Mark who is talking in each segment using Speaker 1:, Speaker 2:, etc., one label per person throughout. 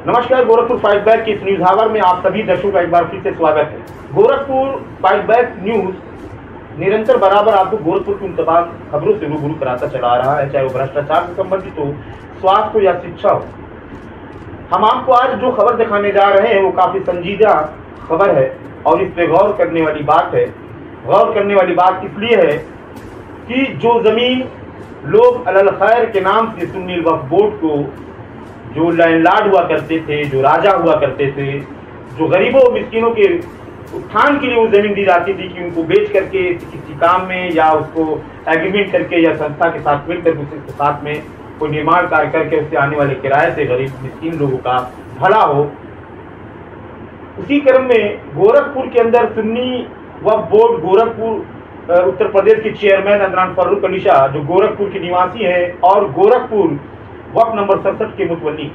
Speaker 1: नमस्कार, Gorakhpur fight back की इस न्यूज हावर में आप सभी दर्शकों का एक बार फिर से स्वागत है। गोरखपुर फाइट बैक न्यूज निरंतर बराबर आपको गोरखपुर की उन तमाम खबरों से रूबरू कराता चला आ रहा है, चाहे वो भ्रष्टाचार से संबंधित हो, स्वास्थ्य हो या शिक्षा हो। हम आपको आज जो खबर दिखाने जा रहे हैं वो काफी संजीदा खबर है और इस पे गौर करने वाली बात है। गौर करने वाली बात इसलिए है कि जो जमीन लोग अलल खैर के नाम से सुन्नी वक्फ बोर्ड को जो लैंडलॉर्ड हुआ करते थे, जो राजा हुआ करते थे, जो गरीबों मिस्किनों के उत्थान के लिए वो जमीन दी जाती थी कि उनको बेच करके किसी काम में या उसको एग्रीमेंट करके या संस्था के साथ मिलकर उसके साथ में कोई निर्माण कार्य करके उससे आने वाले किराए से गरीब मिस्किन लोगों का भला हो। उसी क्रम में गोरखपुर के अंदर सुन्नी वक्फ बोर्ड गोरखपुर उत्तर प्रदेश के चेयरमैन अदनान फारूक अली शाह, जो गोरखपुर के निवासी हैं और गोरखपुर वक्फ नंबर 67 के मुतवल्ली।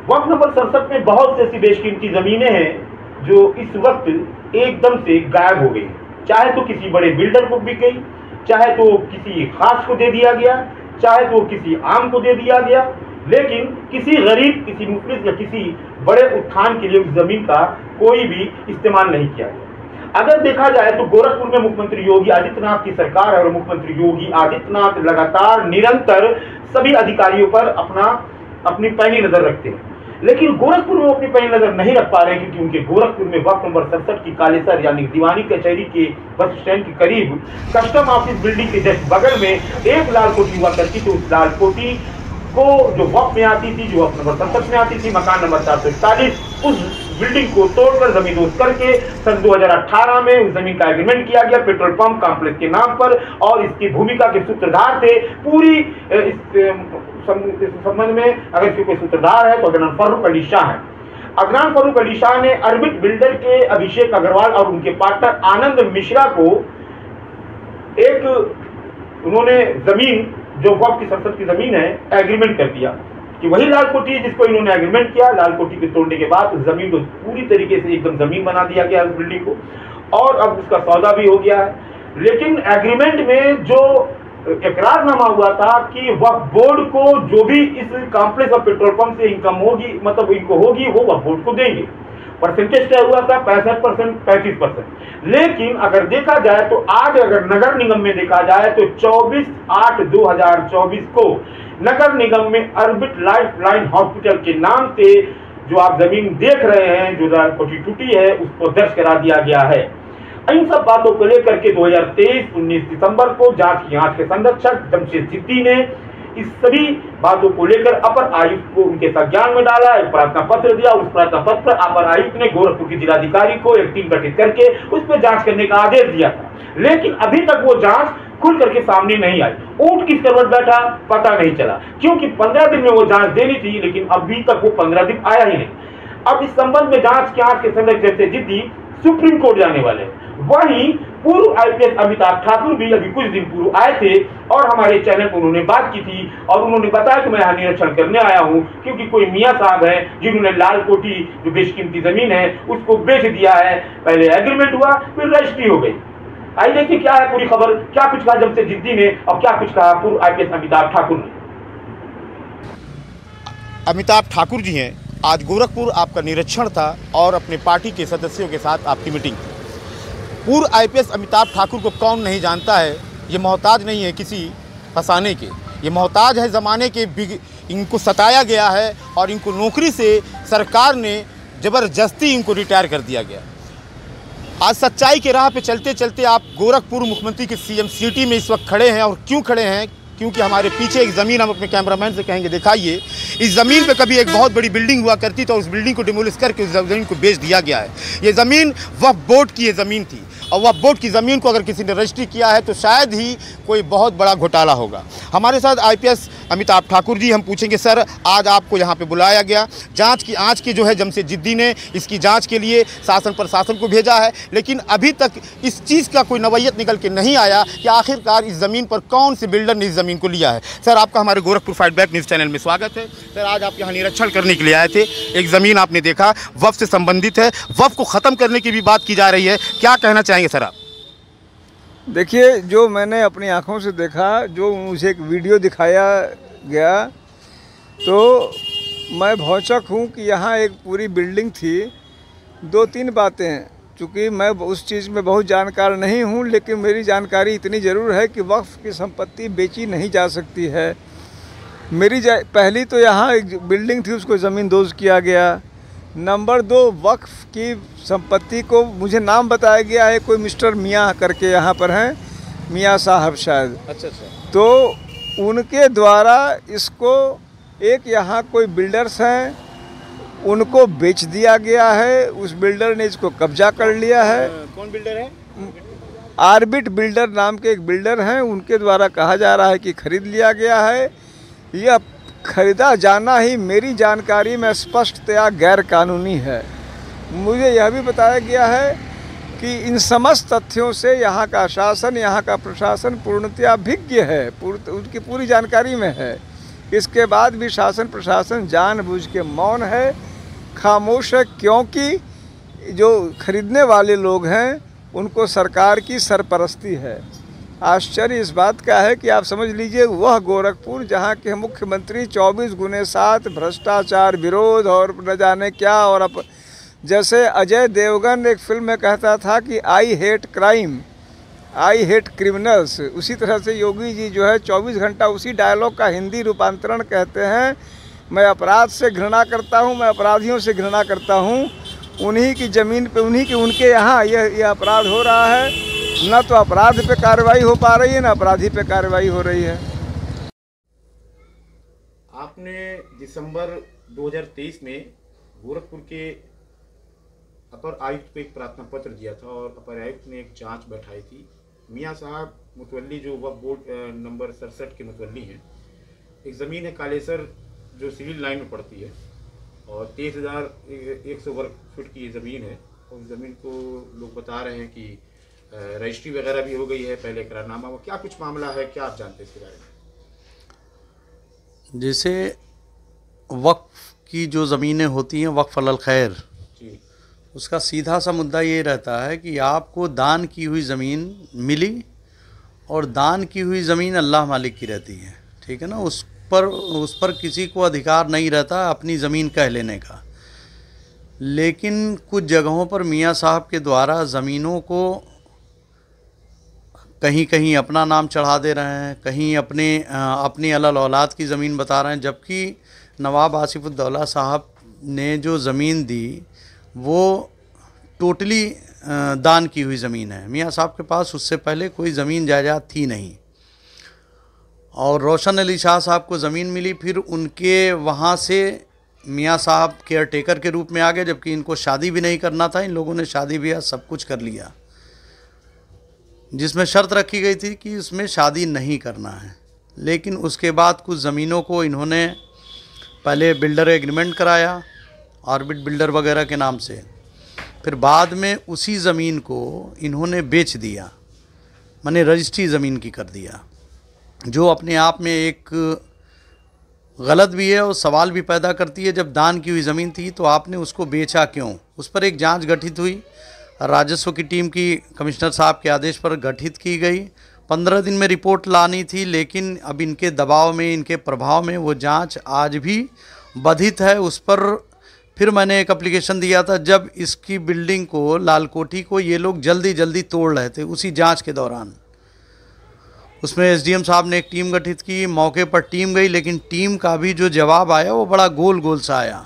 Speaker 1: वक्फ नंबर 67 में बहुत सी ऐसी बेशकीमती जमीनें हैं जो इस वक्त एकदम से गायब हो गई। चाहे तो किसी बड़े बिल्डर को बिक गई, चाहे तो किसी खास को दे दिया गया, चाहे तो किसी आम को दे दिया गया, लेकिन किसी गरीब, किसी मुफलिस या किसी बड़े उत्थान के लिए उस जमीन का कोई भी इस्तेमाल नहीं किया गया। अगर देखा जाए तो गोरखपुर में मुख्यमंत्री योगी आदित्यनाथ की सरकार है और मुख्यमंत्री योगी आदित्यनाथ लगातार निरंतर सभी अधिकारियों पर अपनी पैनी नजर रखते हैं, लेकिन गोरखपुर में अपनी पैनी नजर नहीं रख पा रहे क्योंकि उनके गोरखपुर में वक्फ नंबर 67 की कालेसर यानी दीवानी कचहरी के बस स्टैंड के करीब कस्टम ऑफिस बिल्डिंग के जस्ट बगल में एक लाल कोठी हुआ करती थी। उस लाल कोठी को जो वक्फ में आती थी, जो वक्फ नंबर 67 में आती थी, मकान नंबर 441, उस बिल्डिंग को तोड़कर जमींदोज करके सन 2018 में उस जमीन का एग्रीमेंट किया गया पेट्रोल पंप कॉम्प्लेक्स के नाम पर। और इसकी भूमिका के सूत्रधार थे पूरी इस संबंध में अगर कोई सूत्रधार है तो अदनान फारूक अली शाह है। अदनान फारूक अली शाह ने अर्बिट बिल्डर के अभिषेक अग्रवाल और उनके पार्टनर आनंद मिश्रा को उन्होंने जमीन जो वक्फ की संसद की जमीन है एग्रीमेंट कर दिया कि वही लाल कोठी है जिसको इन्होंने एग्रीमेंट किया। लाल कोठी के तोड़ने के बाद उस जमीन को पूरी तरीके से एकदम जमीन बना दिया गया उस बिल्डिंग को और अब उसका सौदा भी हो गया है। लेकिन एग्रीमेंट में जो इकरारनामा हुआ था कि वक्फ बोर्ड को जो भी इस कॉम्प्लेक्स और पेट्रोल पंप से इनकम होगी, मतलब इनको होगी, वो वक्फ बोर्ड को देंगे। परसेंटेज तय हुआ था 65%, 35%। लेकिन अगर देखा जाए तो आज अगर नगर निगम में देखा जाए तो 24/8/2024 को नगर निगम में अर्बिट लाइफलाइन हॉस्पिटल के नाम से जो आप जमीन देख रहे हैं, जो कोठी टूटी है, उसको दर्ज करा दिया गया है। इन सब बातों को लेकर के 19 दिसंबर को जांच के संरक्षक जमशेद सिद्दी ने इस सभी बातों को लेकर अपर आयुक्त को उनके संज्ञान में डाला, एक प्रार्थना पत्र दिया। उस प्रार्थना पत्र पर अपर आयुक्त ने गोरखपुर के जिलाधिकारी को एक टीम गठित करके उस पर जांच करने का आदेश दिया था, लेकिन अभी तक वो जांच खुल करके सामने नहीं आई। ऊंट किस करवट बैठा पता नहीं चला, क्योंकि 15 दिन में वो जांच देनी थी, लेकिन अभी तक वो 15 दिन आया ही नहीं। अब इस संबंध में जांच के संरक्षक जमशेद सिद्दी सुप्रीम कोर्ट जाने वाले हैं। वहीं पूर्व आईपीएस अमिताभ ठाकुर भी अभी कुछ दिन पूर्व आए थे और हमारे चैनल पर उन्होंने बात की थी और उन्होंने बताया कि मैं यहाँ निरीक्षण करने आया हूँ क्योंकि कोई मियाँ साहब है जिन्होंने लाल कोठी जो बेशकीमती जमीन है उसको बेच दिया है। पहले एग्रीमेंट हुआ, फिर रजिस्ट्री हो गई। आइए देखिए क्या है पूरी खबर, क्या कुछ कहा जमशेद सिद्दी ने और क्या कुछ कहा पूर्व आईपीएस अमिताभ ठाकुर ने।
Speaker 2: अमिताभ ठाकुर जी हैं, आज गोरखपुर आपका निरीक्षण था और अपने पार्टी के सदस्यों के साथ आपकी मीटिंग थी। पूर्व आईपीएस अमिताभ ठाकुर को कौन नहीं जानता है। ये मोहताज नहीं है किसी फंसाने के, ये मोहताज है ज़माने के। इनको सताया गया है और इनको नौकरी से सरकार ने ज़बरदस्ती इनको रिटायर कर दिया गया। आज सच्चाई के राह पे चलते चलते आप गोरखपुर मुख्यमंत्री के सीएम सिटी में इस वक्त खड़े हैं। और क्यों खड़े हैं? क्योंकि हमारे पीछे एक ज़मीन, हम अपने कैमरामैन से कहेंगे दिखाइए, इस ज़मीन पे कभी एक बहुत बड़ी बिल्डिंग हुआ करती, तो उस बिल्डिंग को डिमोलिश करके उस ज़मीन को बेच दिया गया है। ये ज़मीन वक्फ बोर्ड की ये ज़मीन थी और वक्फ बोर्ड की ज़मीन को अगर किसी ने रजिस्ट्री किया है तो शायद ही कोई बहुत बड़ा घोटाला होगा। हमारे साथ आईपीएस अमिताभ ठाकुर जी, हम पूछेंगे सर आज आपको यहाँ पे बुलाया गया, जांच की जो है जमशेद सिद्दी ने इसकी जांच के लिए शासन प्रशासन को भेजा है, लेकिन अभी तक इस चीज़ का कोई नवैयत निकल के नहीं आया कि आखिरकार इस ज़मीन पर कौन से बिल्डर ने इस ज़मीन को लिया है। सर आपका हमारे Gorakhpur fight back news channel में स्वागत है। सर आज आप यहाँ निरीक्षण करने के लिए आए थे, एक ज़मीन आपने देखा वक्फ से संबंधित है, वक्फ को ख़त्म करने की भी बात की जा रही है, क्या कहना चाहेंगे सर आप?
Speaker 3: देखिए, जो मैंने अपनी आँखों से देखा, जो मुझे एक वीडियो दिखाया गया, तो मैं भौचक हूँ कि यहाँ एक पूरी बिल्डिंग थी। 2-3 बातें हैं, चूँकि मैं उस चीज़ में बहुत जानकार नहीं हूँ, लेकिन मेरी जानकारी इतनी ज़रूर है कि वक्फ की संपत्ति बेची नहीं जा सकती है। पहली तो यहाँ एक बिल्डिंग थी, उसको ज़मीन दोज किया गया। नंबर 2, वक्फ की संपत्ति को मुझे नाम बताया गया है, कोई मिस्टर मियाँ करके यहाँ पर हैं, मियाँ साहब शायद।
Speaker 2: अच्छा।
Speaker 3: तो उनके द्वारा इसको एक यहाँ कोई बिल्डर्स हैं, उनको बेच दिया गया है। उस बिल्डर ने इसको कब्जा कर लिया है।
Speaker 2: कौन बिल्डर है?
Speaker 3: आर्बिट बिल्डर नाम के एक बिल्डर हैं, उनके द्वारा कहा जा रहा है कि खरीद लिया गया है। यह खरीदा जाना ही मेरी जानकारी में स्पष्टतया गैर कानूनी है। मुझे यह भी बताया गया है कि इन समस्त तथ्यों से यहाँ का शासन, यहाँ का प्रशासन पूर्णतया अभिज्ञ है, उनकी पूरी जानकारी में है। इसके बाद भी शासन प्रशासन जानबूझ के मौन है, खामोश है, क्योंकि जो खरीदने वाले लोग हैं उनको सरकार की सरपरस्ती है। आश्चर्य इस बात का है कि आप समझ लीजिए, वह गोरखपुर जहाँ के मुख्यमंत्री 24/7 भ्रष्टाचार विरोध और न जाने क्या, और जैसे अजय देवगन एक फिल्म में कहता था कि I hate crime, I hate criminals, उसी तरह से योगी जी जो है 24 घंटा उसी डायलॉग का हिंदी रूपांतरण कहते हैं, मैं अपराध से घृणा करता हूँ, मैं अपराधियों से घृणा करता हूँ। उन्हीं की ज़मीन पे, उनके यहाँ यह अपराध हो रहा है। न तो अपराध पे कार्रवाई हो पा रही है, न अपराधी पे कार्रवाई हो रही है।
Speaker 1: आपने दिसंबर 2023 में गोरखपुर के अपर आयुक्त को एक प्रार्थना पत्र दिया था और अपर आयुक्त ने एक जांच बैठाई थी। मियाँ साहब मुतवल्ली जो वक्फ बोर्ड नंबर 67 के मुतवल्ली हैं, एक ज़मीन है कालेसर जो सिविल लाइन में पड़ती है और 23,100 वर्ग फुट की ये ज़मीन है। और ज़मीन को लोग बता रहे हैं कि रजिस्ट्री वगैरह भी हो गई है, पहले करारनामा हुआ। क्या कुछ मामला है, क्या आप जानते हैं इसके बारे में?
Speaker 4: जैसे वक्फ की जो ज़मीनें होती हैं, वक्फ अलल खैर
Speaker 1: जी,
Speaker 4: उसका सीधा सा मुद्दा ये रहता है कि आपको दान की हुई ज़मीन मिली और दान की हुई ज़मीन अल्लाह मालिक की रहती है, ठीक है ना। उस पर किसी को अधिकार नहीं रहता अपनी ज़मीन कह लेने का। लेकिन कुछ जगहों पर मियाँ साहब के द्वारा ज़मीनों को कहीं कहीं अपना नाम चढ़ा दे रहे हैं, कहीं अपनी अलल औलाद की ज़मीन बता रहे हैं, जबकि नवाब आसिफुद्दौला साहब ने जो ज़मीन दी वो टोटली दान की हुई ज़मीन है। मियाँ साहब के पास उससे पहले कोई ज़मीन जायदाद थी नहीं। और रोशन अली शाह साहब को ज़मीन मिली, फिर उनके वहाँ से मियाँ साहब केयर टेकर के रूप में आ गए, जबकि इनको शादी भी नहीं करना था। इन लोगों ने शादी ब्याह सब कुछ कर लिया, जिसमें शर्त रखी गई थी कि उसमें शादी नहीं करना है। लेकिन उसके बाद कुछ ज़मीनों को इन्होंने पहले बिल्डर एग्रीमेंट कराया ऑर्बिट बिल्डर वगैरह के नाम से, फिर बाद में उसी ज़मीन को इन्होंने बेच दिया, माने रजिस्ट्री ज़मीन की कर दिया, जो अपने आप में एक गलत भी है और सवाल भी पैदा करती है। जब दान की हुई ज़मीन थी तो आपने उसको बेचा क्यों? उस पर एक जांच गठित हुई, राजस्व की टीम की कमिश्नर साहब के आदेश पर गठित की गई। 15 दिन में रिपोर्ट लानी थी, लेकिन अब इनके दबाव में, इनके प्रभाव में वो जांच आज भी बाधित है। उस पर फिर मैंने एक एप्लीकेशन दिया था, जब इसकी बिल्डिंग को, लाल कोठी को, ये लोग जल्दी जल्दी तोड़ रहे थे उसी जांच के दौरान। उसमें एसडीएम साहब ने एक टीम गठित की, मौके पर टीम गई, लेकिन टीम का भी जो जवाब आया वो बड़ा गोल गोल सा आया।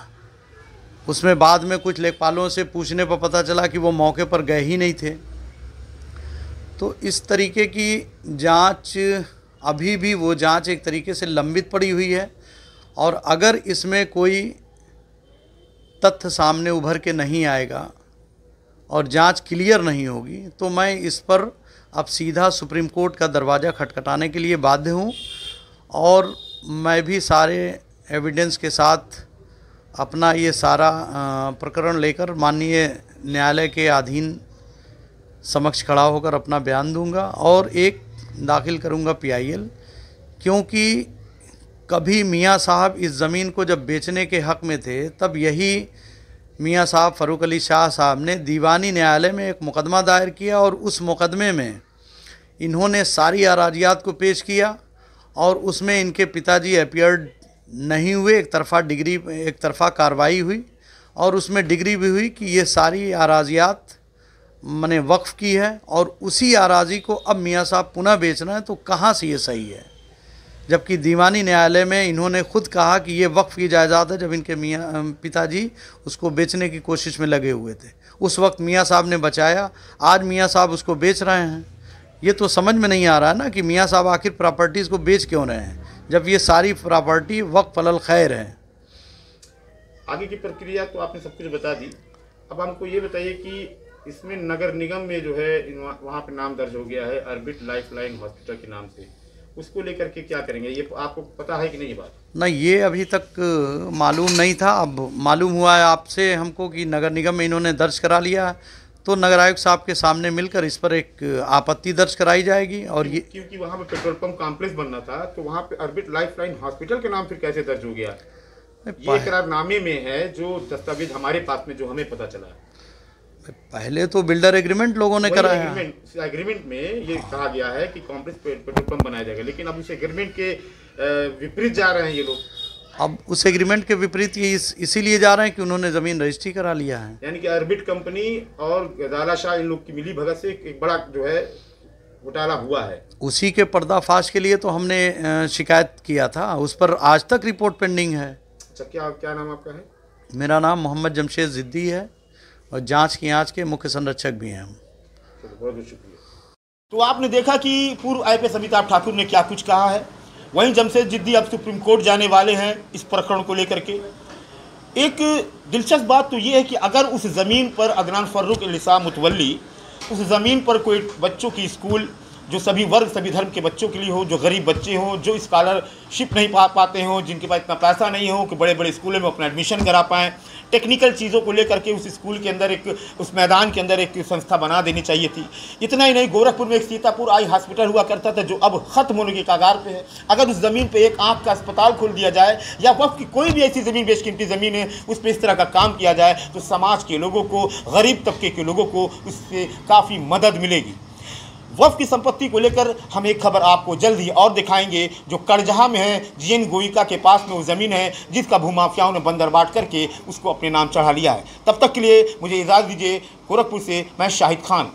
Speaker 4: उसमें बाद में कुछ लेखपालों से पूछने पर पता चला कि वो मौके पर गए ही नहीं थे। तो इस तरीके की जांच, अभी भी वो जांच एक तरीके से लंबित पड़ी हुई है। और अगर इसमें कोई तथ्य सामने उभर के नहीं आएगा और जांच क्लियर नहीं होगी तो मैं इस पर अब सीधा सुप्रीम कोर्ट का दरवाज़ा खटखटाने के लिए बाध्य हूँ। और मैं भी सारे एविडेंस के साथ अपना ये सारा प्रकरण लेकर माननीय न्यायालय के अधीन समक्ष खड़ा होकर अपना बयान दूंगा और एक दाखिल करूंगा PIL, क्योंकि कभी मियाँ साहब इस ज़मीन को जब बेचने के हक़ में थे तब यही मियाँ साहब फ़ारूक अली शाह साहब ने दीवानी न्यायालय में एक मुकदमा दायर किया और उस मुकदमे में इन्होंने सारी अराजियात को पेश किया और उसमें इनके पिताजी अपीयर्ड नहीं हुए, एक तरफा कार्रवाई हुई और उसमें डिग्री भी हुई कि ये सारी अराजियात मने वक्फ़ की है और उसी अराजी को अब मियाँ साहब पुनः बेच रहे हैं, तो कहाँ से ये सही है? जबकि दीवानी न्यायालय में इन्होंने खुद कहा कि ये वक्फ़ की जायदाद है, जब इनके पिताजी उसको बेचने की कोशिश में लगे हुए थे। उस वक्त मियाँ साहब ने बचाया, आज मियाँ साहब उसको बेच रहे हैं। ये तो समझ में नहीं आ रहा ना कि मियाँ साहब आखिर प्रॉपर्टीज़ को बेच क्यों रहे हैं, जब ये सारी प्रॉपर्टी वक्फ अलल खैर है।
Speaker 1: आगे की प्रक्रिया तो आपने सब कुछ बता दी। अब हमको ये बताइए कि इसमें नगर निगम में जो है वहाँ पे नाम दर्ज हो गया है ऑर्बिट लाइफलाइन हॉस्पिटल के नाम से, उसको लेकर के क्या करेंगे? ये आपको पता है कि नहीं ये बात?
Speaker 4: नहीं, ये अभी तक मालूम नहीं था। अब मालूम हुआ है आपसे हमको कि नगर निगम में इन्होंने दर्ज करा लिया, तो नगर आयुक्त साहब के सामने मिलकर इस पर एक आपत्ति दर्ज कराई जाएगी। और ये
Speaker 1: क्योंकि वहाँ पे पेट्रोल पंप कॉम्प्लेक्स बनना था, तो वहाँ पे ऑर्बिट लाइफलाइन हॉस्पिटल के नाम फिर कैसे दर्ज हो गया? ये करारनामे में है जो दस्तावेज हमारे पास में जो हमें पता चला है।
Speaker 4: पहले तो बिल्डर एग्रीमेंट लोगों ने कराया।
Speaker 1: एग्रीमेंट में ये कहा गया है कि कॉम्प्लेक्स पेट्रोल पंप बनाया जाएगा, लेकिन अब उस एग्रीमेंट के विपरीत जा रहे हैं ये लोग।
Speaker 4: अब उस एग्रीमेंट के विपरीत ये इसीलिए जा रहे हैं कि उन्होंने ज़मीन रजिस्ट्री करा लिया है।
Speaker 1: यानी कि ऑर्बिट कंपनी और गजाला शाह इन लोग की मिली भगत से एक बड़ा जो है घोटाला हुआ है।
Speaker 4: उसी के पर्दाफाश के लिए तो हमने शिकायत किया था, उस पर आज तक रिपोर्ट पेंडिंग है।
Speaker 1: अच्छा, क्या नाम आपका है?
Speaker 4: मेरा नाम मोहम्मद जमशेद जिद्दी है और जांच की आंच के मुख्य संरक्षक भी हैं हम।
Speaker 1: बहुत बहुत शुक्रिया।
Speaker 2: तो आपने देखा कि पूर्व आईपीएस अमिताभ ठाकुर ने क्या कुछ कहा है। वहीं जमशेद जिद्दी अब सुप्रीम कोर्ट जाने वाले हैं इस प्रकरण को लेकर के। एक दिलचस्प बात तो ये है कि अगर उस ज़मीन पर अदनान फर्रुख निसाम मुतवल्ली उस ज़मीन पर कोई बच्चों की स्कूल जो सभी वर्ग सभी धर्म के बच्चों के लिए हो, जो गरीब बच्चे हों, जो स्कॉलरशिप नहीं पा पाते हों, जिनके पास इतना पैसा नहीं हो कि बड़े बड़े स्कूलों में अपना एडमिशन करा पाएँ, टेक्निकल चीज़ों को लेकर के उस स्कूल के अंदर उस मैदान के अंदर एक संस्था बना देनी चाहिए थी। इतना ही नहीं, गोरखपुर में एक सीतापुर आई हॉस्पिटल हुआ करता था जो अब ख़त्म होने के कगार पे है। अगर उस ज़मीन पे एक आँख का अस्पताल खोल दिया जाए या वक्फ की कोई भी ऐसी ज़मीन बेशकीमती ज़मीन है उस पर इस तरह का काम किया जाए तो समाज के लोगों को, गरीब तबके के लोगों को उससे काफ़ी मदद मिलेगी। वक्फ की संपत्ति को लेकर हम एक खबर आपको जल्द ही और दिखाएंगे जो करजहा में है। जीएन गोइका के पास में वो ज़मीन है जिसका भूमाफियाओं ने बंदर बाट करके उसको अपने नाम चढ़ा लिया है। तब तक के लिए मुझे इजाज़त दीजिए। गोरखपुर से मैं शाहिद खान।